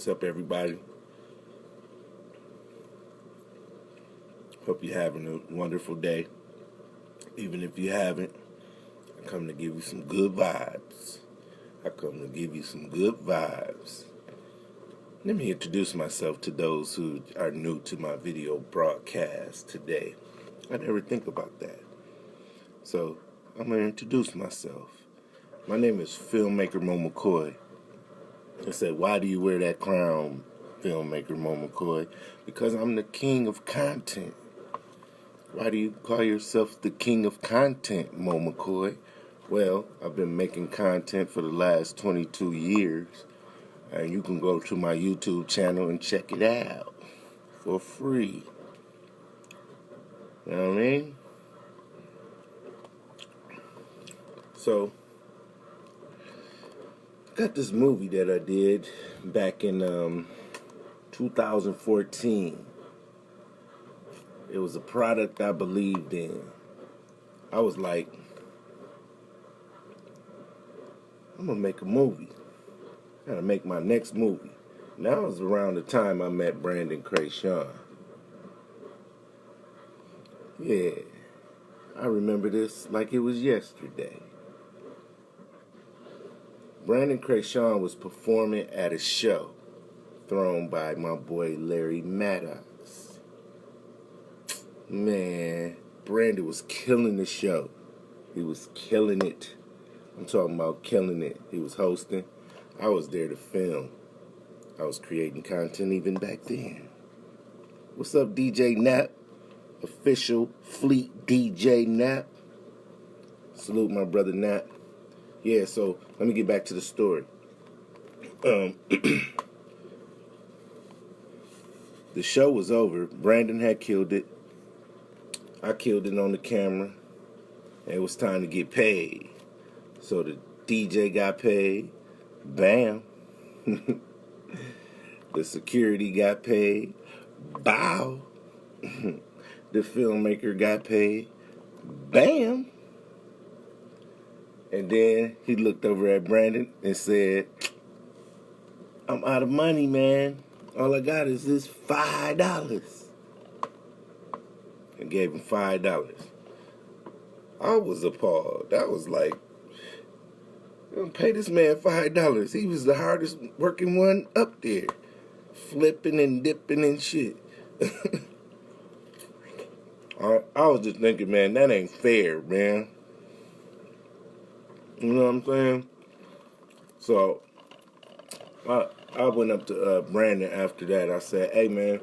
What's up, everybody? Hope you're having a wonderful day. Even if you haven't, I come to give you some good vibes. Let me introduce myself to those who are new to my video broadcast today. I never think about that. So, I'm going to introduce myself. My name is Filmmaker Mo McCoy. I said, why do you wear that crown, Filmmaker Mo McCoy? Because I'm the king of content. Why do you call yourself the king of content, Mo McCoy? Well, I've been making content for the last 22 years. And you can go to my YouTube channel and check it out for free. You know what I mean? So, I got this movie that I did back in 2014. It was a product I believed in. I was like, I'm going to make a movie. I got to make my next movie. And that was around the time I met Brandon Crayshawn. Yeah, I remember this like it was yesterday. Brandon Crayshawn was performing at a show thrown by my boy Larry Maddox. Man, Brandon was killing the show. He was killing it. I'm talking about killing it. He was hosting. I was there to film. I was creating content even back then. What's up, DJ Nap? Official Fleet DJ Nap. Salute my brother Nap. Yeah, so let me get back to the story. The show was over. Brandon had killed it. I killed it on the camera. And it was time to get paid. So the DJ got paid. Bam. The security got paid. Bow. The filmmaker got paid. Bam. And then he looked over at Brandon and said, I'm out of money, man. All I got is this $5. And gave him $5. I was appalled. I was like, pay this man $5. He was the hardest working one up there. Flipping and dipping and shit. I was just thinking, man, that ain't fair, man. You know what I'm saying? So, I went up to Brandon after that. I said, hey, man,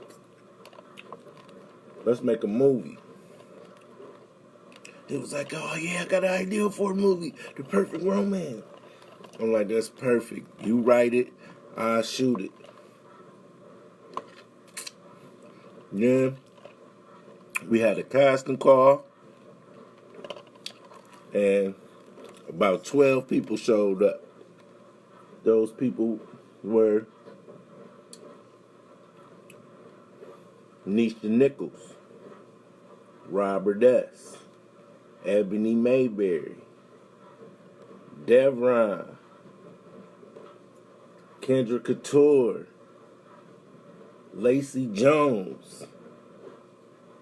let's make a movie. He was like, oh, yeah, I got an idea for a movie. The Perfect Romance. I'm like, that's perfect. You write it, I'll shoot it. Yeah. We had a casting call. And about 12 people showed up. Those people were Nisha Nichols, Robert S., Ebony Mayberry, Devron, Kendra Couture, Lacey Jones.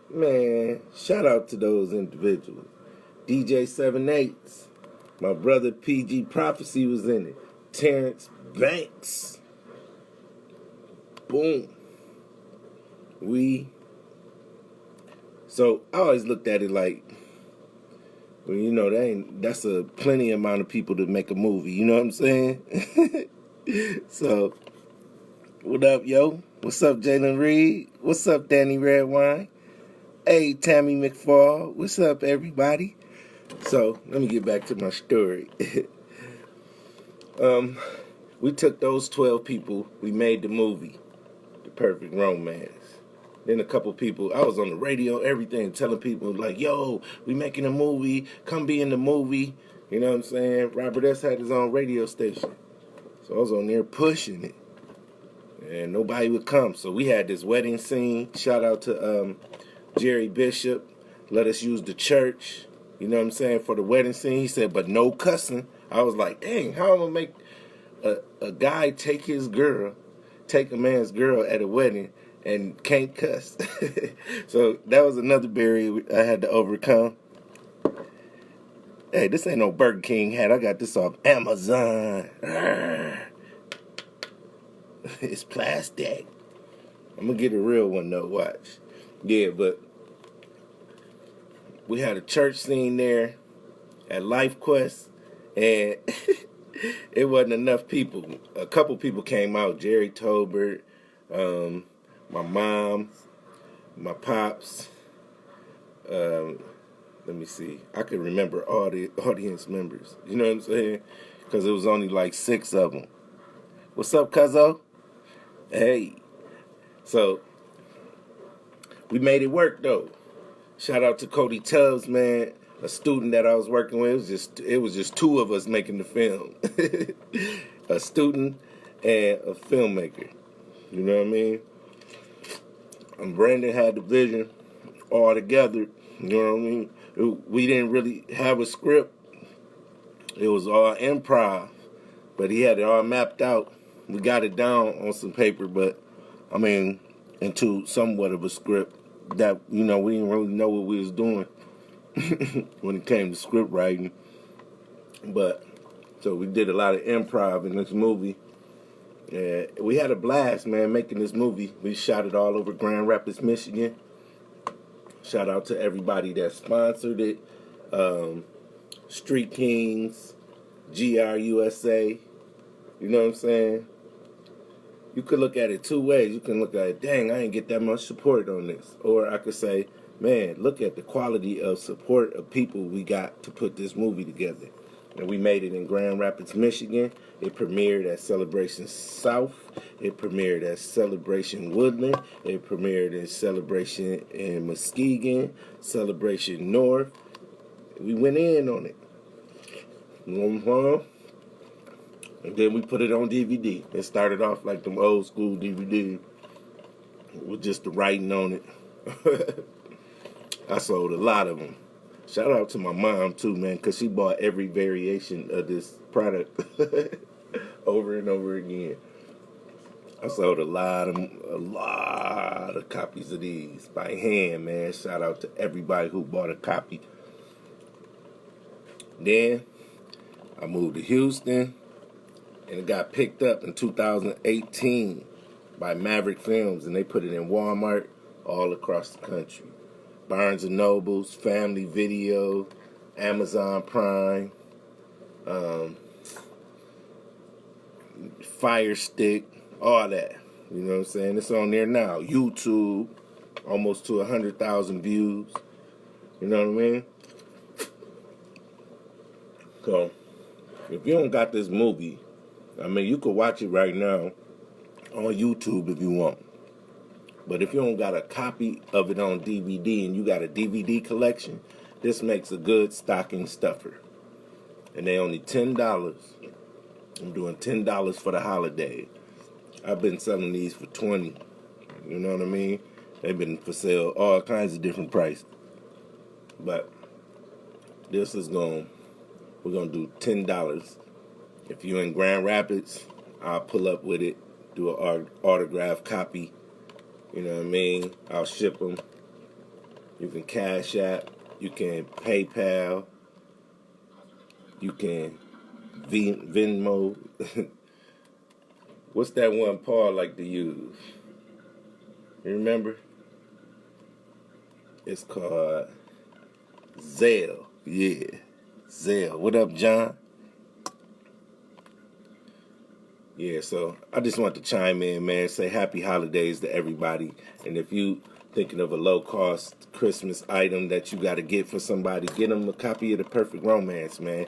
Man, shout out to those individuals. DJ 7-8, my brother PG Prophecy was in it. Terrence Banks. Boom. So I always looked at it like, well, you know, that's a plenty amount of people to make a movie, you know what I'm saying? So, what up, yo? What's up, Jalen Reed? What's up, Danny Redwine? Hey, Tammy McFall. What's up, everybody? So, let me get back to my story. We took those 12 people, we made the movie, The Perfect Romance. Then a couple people, I was on the radio, everything, telling people like, yo, we making a movie, come be in the movie. You know what I'm saying? Robert S. had his own radio station. So I was on there pushing it. And nobody would come. So we had this wedding scene. Shout out to Jerry Bishop. Let us use the church, you know what I'm saying, for the wedding scene. He said, but no cussing. I was like, dang, how am I going to make a guy take his girl take a man's girl at a wedding and can't cuss. So that was another barrier I had to overcome. Hey, this ain't no Burger King hat. I got this off Amazon. It's plastic. I'm gonna get a real one though, watch. Yeah, but we had a church scene there at Life Quest, and it wasn't enough people. A couple people came out. Jerry Tolbert, my mom, my pops. Let me see. I could remember all the audience members. You know what I'm saying? Because it was only like 6 of them. What's up, cuzzo? Hey. So, we made it work, though. Shout out to Cody Tubbs, man. A student that I was working with. It was just 2 of us making the film. A student and a filmmaker. You know what I mean? And Brandon had the vision all together. You know what I mean? We didn't really have a script. It was all improv. But he had it all mapped out. We got it down on some paper, but, I mean, into somewhat of a script that, you know, we didn't really know what we was doing when it came to script writing. But, so we did a lot of improv in this movie. And we had a blast, man, making this movie. We shot it all over Grand Rapids, Michigan. Shout out to everybody that sponsored it. Street Kings, GRUSA. You know what I'm saying? You could look at it 2 ways. You can look at it, dang, I ain't get that much support on this. Or I could say, man, look at the quality of support of people we got to put this movie together. And we made it in Grand Rapids, Michigan. It premiered at Celebration South. It premiered at Celebration Woodland. It premiered in Celebration in Muskegon. Celebration North. We went in on it. And then we put it on DVD. It started off like them old school DVD with just the writing on it. I sold a lot of them. Shout out to my mom too, man, because she bought every variation of this product over and over again. I sold a lot of copies of these by hand, man. Shout out to everybody who bought a copy. Then I moved to Houston, and it got picked up in 2018 by Maverick Films, and they put it in Walmart all across the country. Barnes & Nobles, Family Video, Amazon Prime, Fire Stick, all that. You know what I'm saying? It's on there now. YouTube, almost to 100,000 views. You know what I mean? So, if you don't got this movie, I mean, you could watch it right now on YouTube if you want. But if you don't got a copy of it on DVD and you got a DVD collection, this makes a good stocking stuffer. And they only $10. I'm doing $10 for the holiday. I've been selling these for $20. You know what I mean? They've been for sale all kinds of different prices. But this is we're going to do $10. If you're in Grand Rapids, I'll pull up with it, do an autographed copy. You know what I mean? I'll ship them. You can Cash App. You can PayPal. You can Venmo. What's that one Paul like to use? You remember? It's called Zelle. Yeah, Zelle. What up, John? Yeah, so I just want to chime in, man, say happy holidays to everybody. And if you thinking of a low-cost Christmas item that you got to get for somebody, get them a copy of The Perfect Romance, man.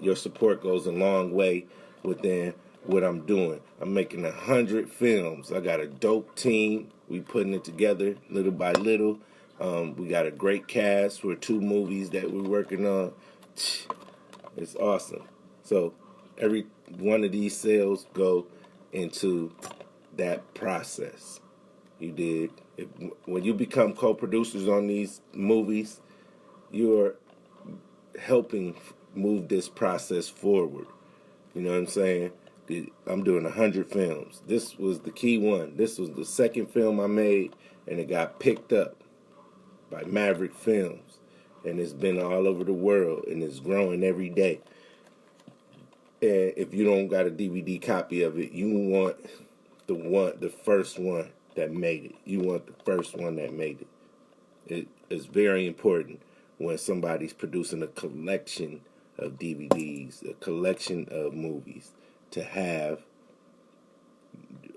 Your support goes a long way within what I'm doing. I'm making 100 films. I got a dope team. We putting it together little by little. We got a great cast for 2 movies that we're working on. It's awesome. So every one of these sales go into that process. You dig? When you become co-producers on these movies, you're helping move this process forward. You know what I'm saying? I'm doing 100 films. This was the key one. This was the second film I made, and it got picked up by Maverick Films, and it's been all over the world, and it's growing every day. And if you don't got a DVD copy of it, you want the first one that made it. You want the first one that made it. It is very important when somebody's producing a collection of DVDs, a collection of movies, to have,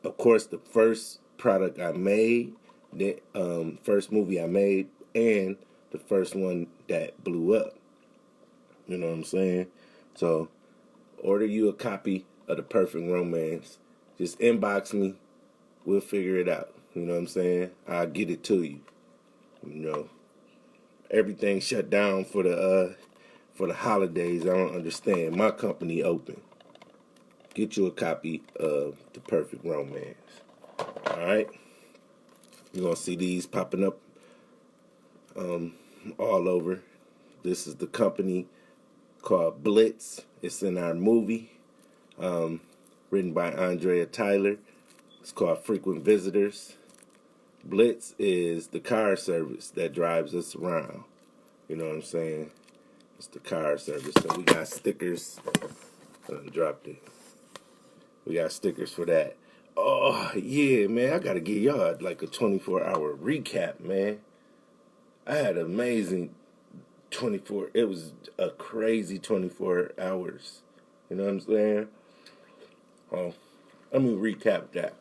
of course, the first product I made, the first movie I made, and the first one that blew up. You know what I'm saying? So, order you a copy of The Perfect Romance. Just inbox me. We'll figure it out. You know what I'm saying? I'll get it to you. You know, everything shut down for the holidays. I don't understand. My company open. Get you a copy of The Perfect Romance. All right? You're going to see these popping up all over. This is the company called Blitz. It's in our movie, written by Andrea Tyler. It's called Frequent Visitors. Blitz is the car service that drives us around. You know what I'm saying? It's the car service. So we got stickers. I dropped it. We got stickers for that. Oh, yeah, man. I got to give y'all like a 24-hour recap, man. I had an amazing 24. It was a crazy 24 hours. You know what I'm saying? Oh, let me recap that.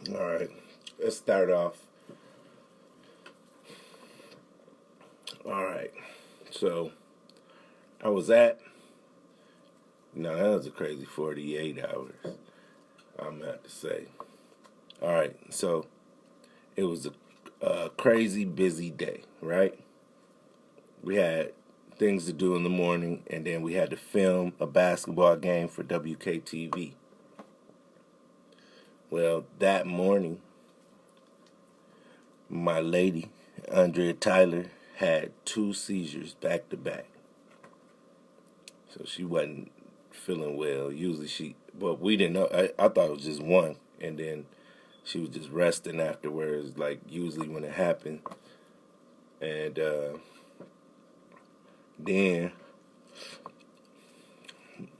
All right. Let's start off. All right. So, I was at, that was a crazy 48 hours, I'm going to have to say. All right. So, it was a crazy busy day, right? We had things to do in the morning, and then we had to film a basketball game for WKTV. Well, that morning, my lady, Andrea Tyler, had 2 seizures back to back. So she wasn't feeling well. Usually we didn't know. I thought it was just one. And then she was just resting afterwards, like usually when it happened. And then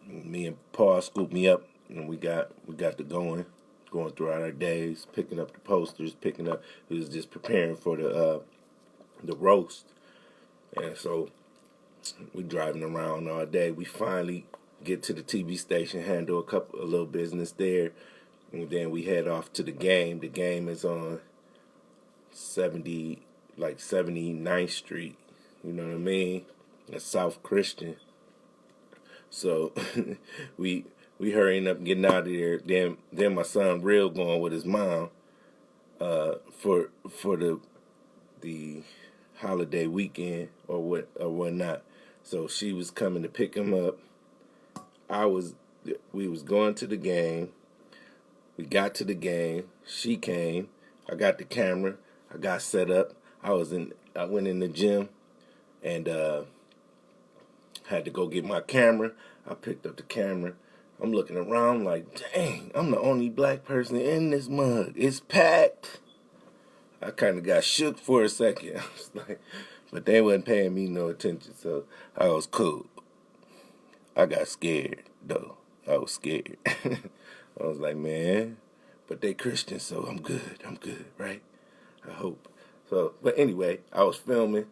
me and Paul scooped me up, and we got to going throughout our days, picking up the posters, we was just preparing for the roast. And so we driving around all day. We finally get to the TV station, handle a little business there, and then we head off to the game. The game is on 79th Street. You know what I mean? That's South Christian. So we hurrying up and getting out of there. Then my son Real going with his mom for the holiday weekend or whatnot. So she was coming to pick him up. We was going to the game. We got to the game. She came. I got the camera. I got set up. I went in the gym and had to go get my camera. I picked up the camera. I'm looking around like, dang, I'm the only black person in this mug. It's packed. I kind of got shook for a second. I was like, but they wasn't paying me no attention, so I was cool. I got scared, though. I was scared. I was like, man, but they Christian, so I'm good, right? I hope. So, but anyway, I was filming.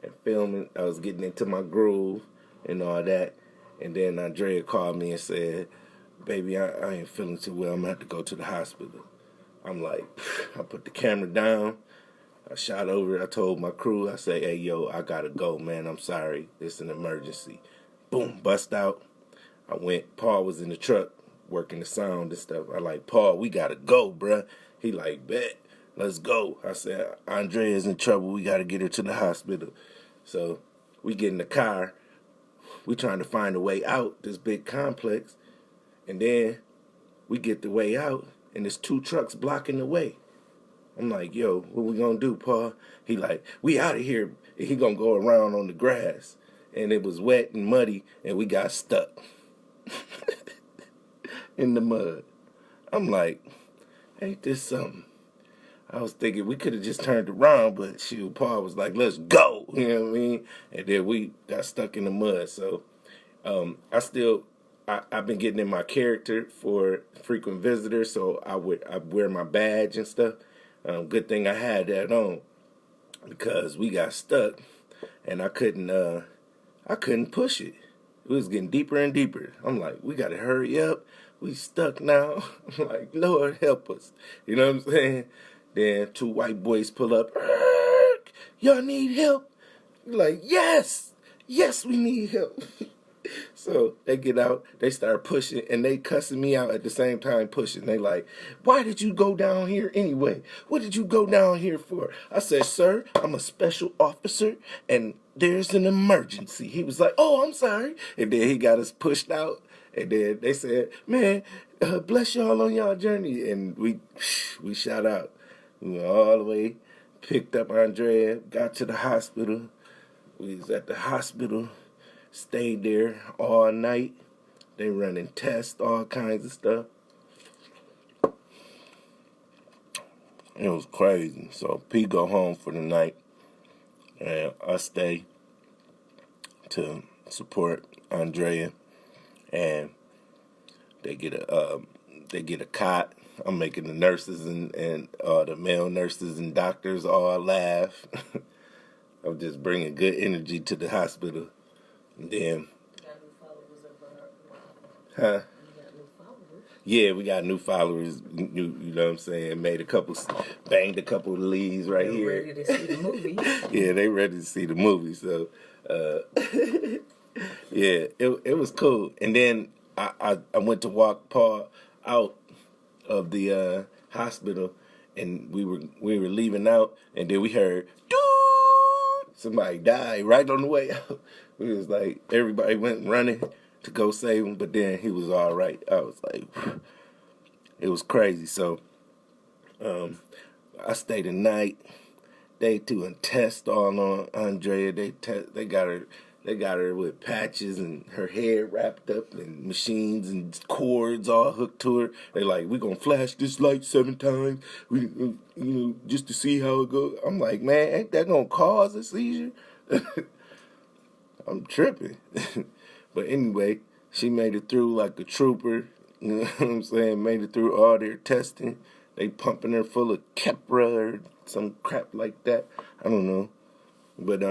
I was getting into my groove and all that. And then Andrea called me and said, baby, I ain't feeling too well. I'm going to have to go to the hospital. I'm like, I put the camera down. I shot over. I told my crew, I said, hey, yo, I got to go, man. I'm sorry. It's an emergency. Boom, bust out. I went. Paul was in the truck working the sound and stuff. I like, Paul, we got to go, bruh. He like, bet. Let's go. I said, Andrea's in trouble. We got to get her to the hospital. So we get in the car. We trying to find a way out this big complex. And then we get the way out, and there's 2 trucks blocking the way. I'm like, yo, what we gonna do, Paul? He like, we out of here. He gonna go around on the grass. And it was wet and muddy, and we got stuck. in the mud. I'm like, ain't this something? I was thinking we could have just turned around, but shoot, Paul was like, let's go. You know what I mean? And then we got stuck in the mud. So I've been getting in my character for frequent visitors, so I wear my badge and stuff. Good thing I had that on because we got stuck and I couldn't push it. It was getting deeper and deeper. I'm like, we gotta hurry up. We stuck now. I'm like, Lord help us. You know what I'm saying? Then 2 white boys pull up. Y'all need help? Like, yes, we need help. So they get out, they start pushing, and they cussing me out at the same time pushing. They like, why did you go down here anyway? What did you go down here for? I said, sir, I'm a special officer, and there's an emergency. He was like, oh, I'm sorry. And then he got us pushed out, and then they said, man, bless y'all on y'all journey. And we shot out. We went all the way, picked up Andrea, got to the hospital. We was at the hospital. Stayed there all night. They running tests, all kinds of stuff. It was crazy. So P go home for the night, and I stay to support Andrea. And they get a cot. I'm making the nurses and the male nurses and doctors all laugh. I'm just bringing good energy to the hospital. And then, huh? Yeah, we got new followers. You know what I'm saying? Banged a couple of leads right here. Ready to see the movie. Yeah, they ready to see the movie. So, yeah, it was cool. And then I went to walk Paul out of the hospital, and we were leaving out, and then we heard, dude, somebody died right on the way out. We was like, everybody went running to go save him, but then he was all right. I was like, it was crazy. So I stayed the night. They doing tests all on Andrea. They got her with patches and her hair wrapped up and machines and cords all hooked to her. They like, we gonna flash this light 7 times, just to see how it goes. I'm like, man, ain't that gonna cause a seizure? I'm tripping. But anyway, she made it through like a trooper. You know what I'm saying? Made it through all their testing. They pumping her full of Keppra or some crap like that. I don't know. But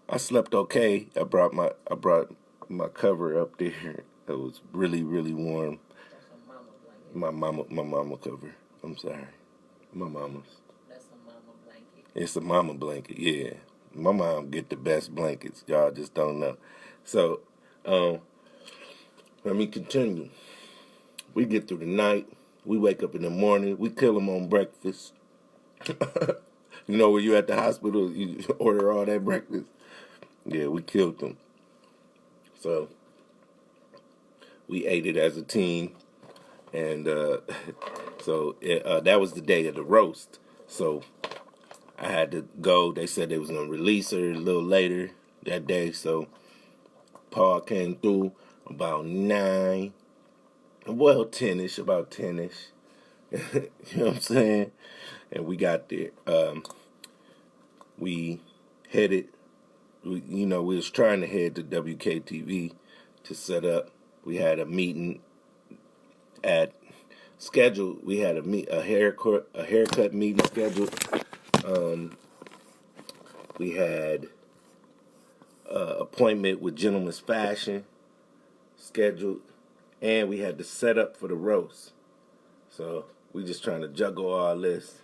I slept okay. I brought my cover up there. It was really, really warm. My mama cover. I'm sorry. My mama's. That's a mama blanket. It's a mama blanket, yeah. My mom get the best blankets. Y'all just don't know. So, let me continue. We get through the night. We wake up in the morning. We kill them on breakfast. You know, when you at the hospital, you order all that breakfast. Yeah, we killed them. So, we ate it as a team. And that was the day of the roast. So, I had to go. They said they was going to release her a little later that day. So, Paul came through about 9. Well, 10-ish, about 10-ish. You know what I'm saying? And we got there. We headed. We was trying to head to WKTV to set up. We had a meeting scheduled. We had a haircut meeting scheduled. We had an appointment with Gentleman's Fashion scheduled, and we had to set up for the roast. So we just trying to juggle all this.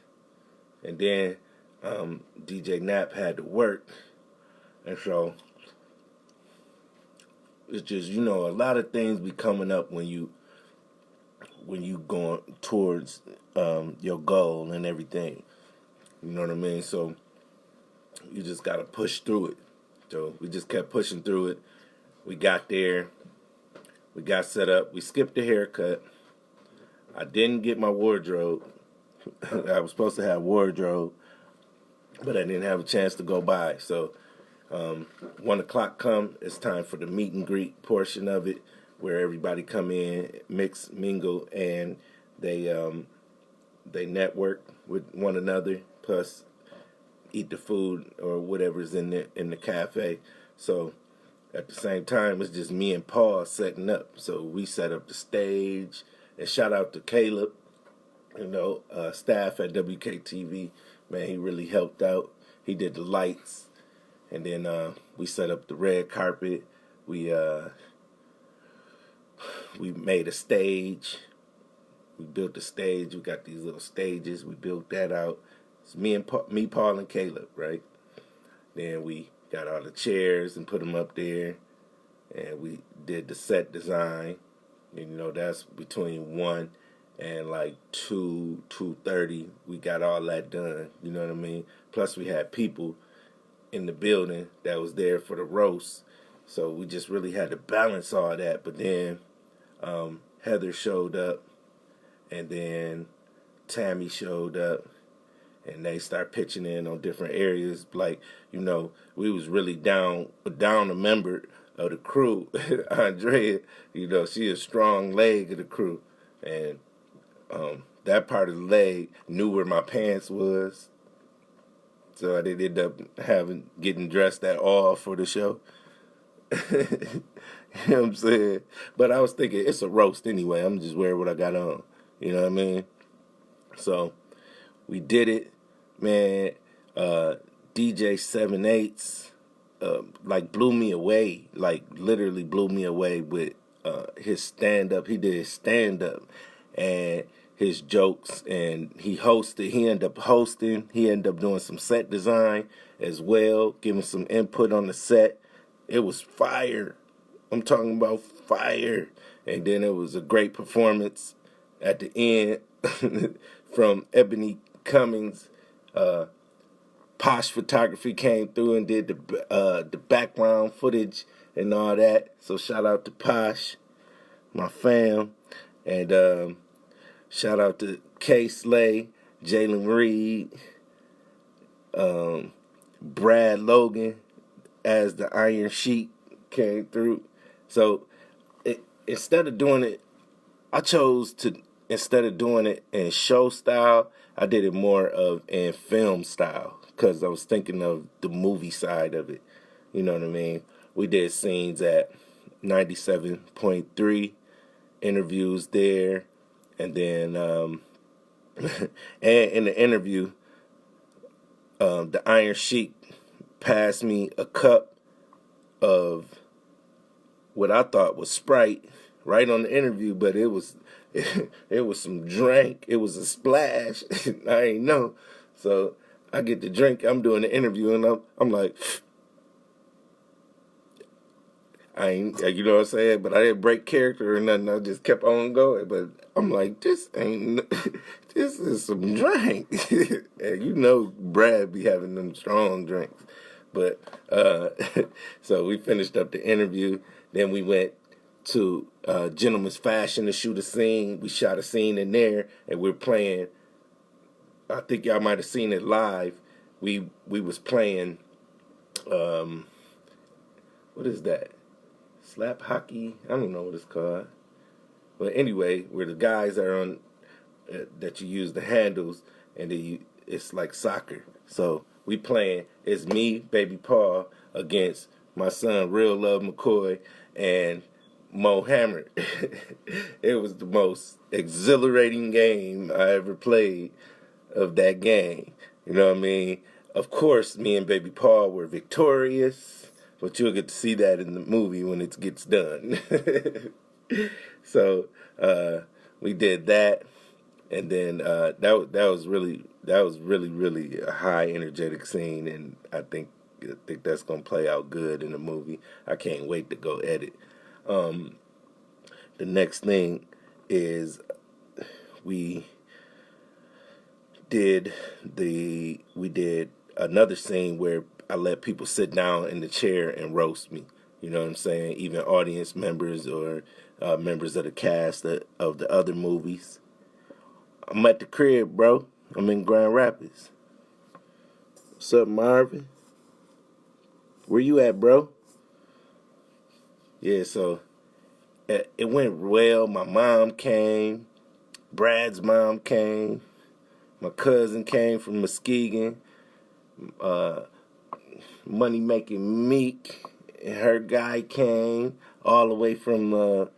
And then DJ Nap had to work. And so it's just, a lot of things be coming up when you going towards your goal and everything. You know what I mean? So you just got to push through it. So we just kept pushing through it. We got there. We got set up. We skipped the haircut. I didn't get my wardrobe. I was supposed to have wardrobe, but I didn't have a chance to go by. So 1 o'clock come, it's time for the meet and greet portion of it. where everybody come in, mix, mingle, and they network with one another, plus eat the food or whatever's in the cafe. So at the same time, it's just me and Paul setting up. So we set up the stage, and shout out to Caleb, staff at WKTV. Man, he really helped out. He did the lights, and then we set up the red carpet. We made a stage. We built the stage. We got these little stages. We built that out. It's me, Paul, and Caleb, right? Then we got all the chairs and put them up there, and we did the set design. And, that's between 1 and like 2:30. We got all that done. You know what I mean? Plus, we had people in the building that was there for the roast. So we just really had to balance all that. But then Heather showed up, and then Tammy showed up, and they start pitching in on different areas. Like, we was really down a member of the crew. Andrea, she a strong leg of the crew. And that part of the leg knew where my pants was. So I didn't end up getting dressed at all for the show. You know what I'm saying? But I was thinking, it's a roast anyway. I'm just wearing what I got on. You know what I mean? So we did it, man. DJ 7/8 blew me away, like literally blew me away with his stand-up. He did his stand-up and his jokes, and he ended up hosting. He ended up doing some set design as well, giving some input on the set. It was fire. I'm talking about fire. And then it was a great performance at the end from Ebony Cummings. Posh Photography came through and did the background footage and all that. So shout out to Posh, my fam. And shout out to K Slay, Jalen Reed, Brad Logan as the Iron Sheik came through. So instead of doing it in show style, I did it more of in film style, because I was thinking of the movie side of it. You know what I mean? We did scenes at 97.3, interviews there, and then and in the interview, the Iron Sheik passed me a cup of what I thought was Sprite right on the interview, but it was some drink. It was a splash. I ain't know. So I get the drink. I'm doing the interview, and I'm like, I ain't, you know what I'm saying? But I didn't break character or nothing. I just kept on going. But I'm like, this is some drink. And Brad be having them strong drinks. But so we finished up the interview. Then we went to Gentleman's Fashion to shoot a scene. We shot a scene in there, and we're playing. I think y'all might have seen it live. We was playing. What is that? Slap hockey? I don't know what it's called. But anyway, where the guys are on that you use the handles, and it's like soccer. So we playing. It's me, Baby Paul, against my son, Real Love McCoy, and Mo Hammer. It was the most exhilarating game I ever played of that game. You know what I mean? Of course, me and Baby Paul were victorious, but you'll get to see that in the movie when it gets done. So we did that, and then that was really really a high energetic scene, and I think that's gonna play out good in the movie. I can't wait to go edit. The next thing is we did another scene where I let people sit down in the chair and roast me. You know what I'm saying? Even audience members or members of the cast of the other movies. I'm at the crib, bro. I'm in Grand Rapids. What's up, Marvin? Where you at, bro? Yeah, so it went well. My mom came. Brad's mom came. My cousin came from Muskegon. Money Making Meek and her guy came all the way from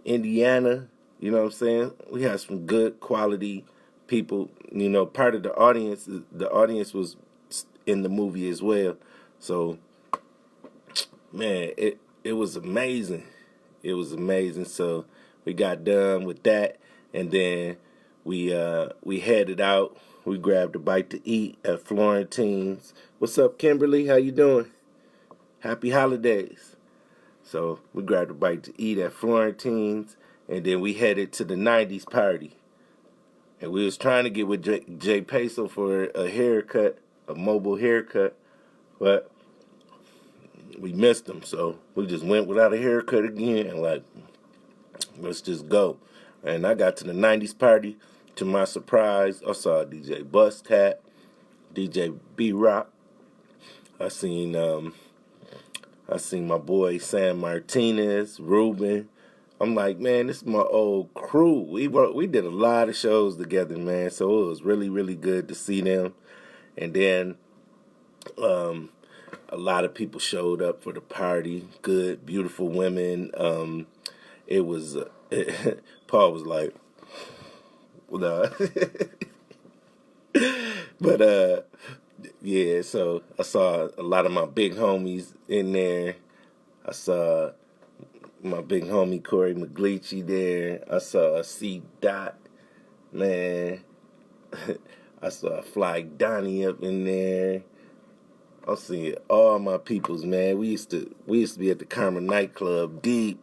Indiana. You know what I'm saying? We had some good quality people. You know, part of the audience was in the movie as well. So, man, it was amazing. It was amazing. So we got done with that, and then we headed out. We grabbed a bite to eat at Florentine's. What's up, Kimberly? How you doing? Happy holidays. So we grabbed a bite to eat at Florentine's, and then we headed to the 90s party. And we was trying to get with Jay Peso for a haircut, a mobile haircut, but we missed him. So we just went without a haircut again, and like, let's just go. And I got to the 90s party. To my surprise, I saw DJ Bustcat, DJ B-Rock. I seen my boy Sam Martinez, Ruben. I'm like, man, this is my old crew. We did a lot of shows together, man. So it was really, really good to see them. And then a lot of people showed up for the party. Good, beautiful women. It was Paul was like, well, but yeah. So I saw a lot of my big homies in there. I saw my big homie Corey McGleachy there. I saw C. Dot, man. I saw Fly Donnie up in there. I'm seeing all my peoples, man. We used to be at the Karma nightclub deep.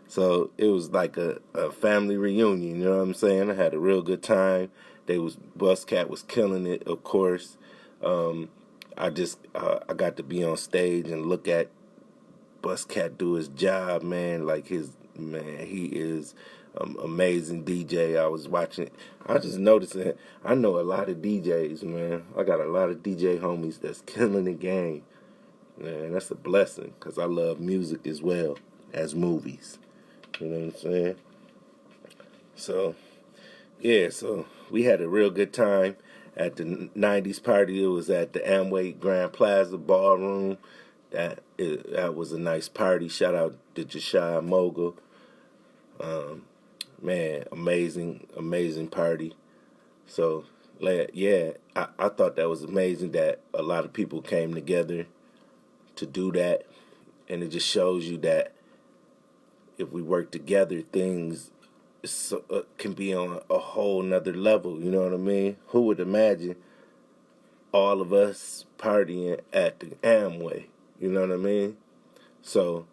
So it was like a family reunion, you know what I'm saying? I had a real good time. Bustcat was killing it, of course. I got to be on stage and look at Bustcat do his job, man. He is amazing DJ. I was watching. I just noticed that I know a lot of DJs, man. I got a lot of DJ homies that's killing the game. Man, that's a blessing because I love music as well as movies. You know what I'm saying? So, yeah, so we had a real good time at the 90s party. It was at the Amway Grand Plaza Ballroom. That was a nice party. Shout out to Jashai Mogul. Man, amazing party. So, yeah, I thought that was amazing that a lot of people came together to do that. And it just shows you that if we work together, things can be on a whole nother level. You know what I mean? Who would imagine all of us partying at the Amway? You know what I mean? So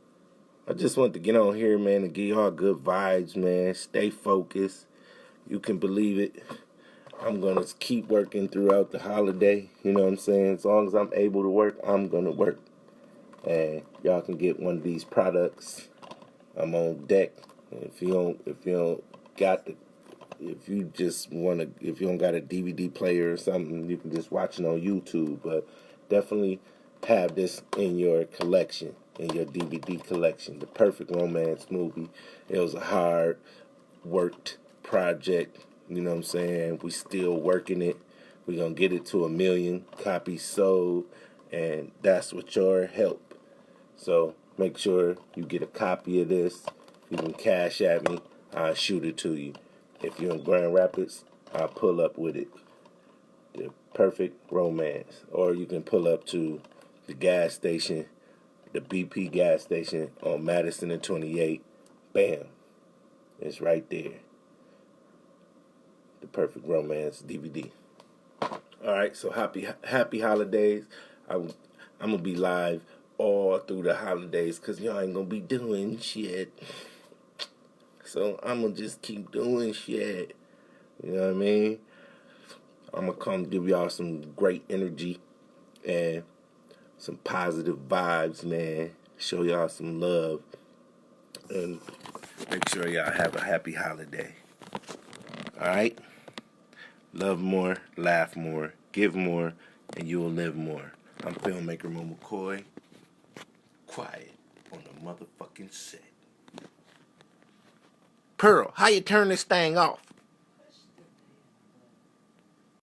I just want to get on here, man, and give y'all good vibes, man. Stay focused. You can believe it. I'm going to keep working throughout the holiday. You know what I'm saying? As long as I'm able to work, I'm going to work. And y'all can get one of these products. I'm on deck. If you don't got if you don't got a DVD player or something, you can just watch it on YouTube. But definitely have this in your collection, in your DVD collection. The Perfect Romance Movie. It was a hard worked project. You know what I'm saying? We still working it. We're going to get it to 1 million copies sold. And that's with your help. So make sure you get a copy of this. You can cash at me. I'll shoot it to you. If you're in Grand Rapids, I'll pull up with it. The Perfect Romance. Or you can pull up to the gas station, the BP gas station on Madison and 28. Bam. It's right there. The Perfect Romance DVD. All right, so happy holidays. I'm going to be live all through the holidays because y'all ain't going to be doing shit. So I'm going to just keep doing shit. You know what I mean? I'm going to come give y'all some great energy and some positive vibes, man. Show y'all some love. And make sure y'all have a happy holiday. All right? Love more, laugh more, give more, and you will live more. I'm filmmaker Mo McCoy. Quiet on the motherfucking set. Pearl, how you turn this thing off?